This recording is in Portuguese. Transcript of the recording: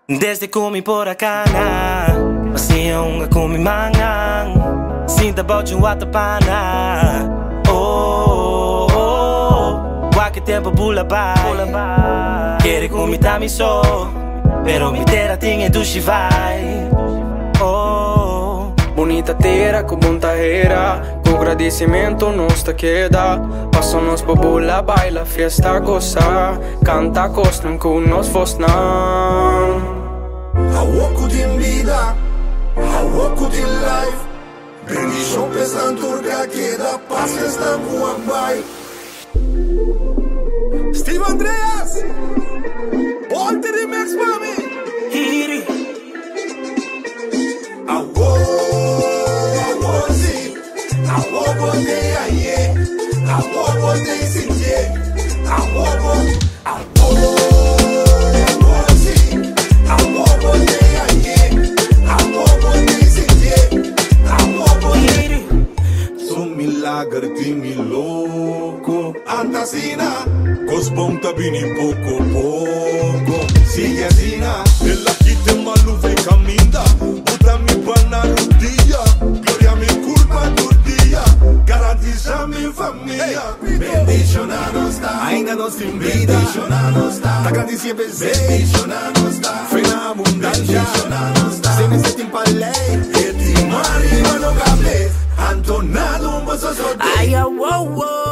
Desde kumi por akana Masih nga kumi mangang Sinta bautin watapana Oh, oh Qualche tempo bula vai Quere kumi tami so Pero mi terra tinha dushi vai Oh Bonita terra com bom era com agradecimento nos te queda Passamos por bula, baila, fiesta, goza Canta costan com nos fosnan Hawoku din vida, hawoku din life Bendição pesando turca que da paz que está muambai Steve Andreas Ponte remix mami Hiri Gartimi louco Antasina Cosbom tabini pouco pouco Sigue asina Ela que tem malu vem caminda Buta mi pana no dia Gloria mi culpa do dia Garantiza mi família Bendición a nos da Ainda nos tem vida Bendición a nos da Tá grande sempre Bendición a nos da Foi na abundância Bendición a nos da Sem esse tempo a lei E ti marido no cable Antonado un beso Ay, wow, wow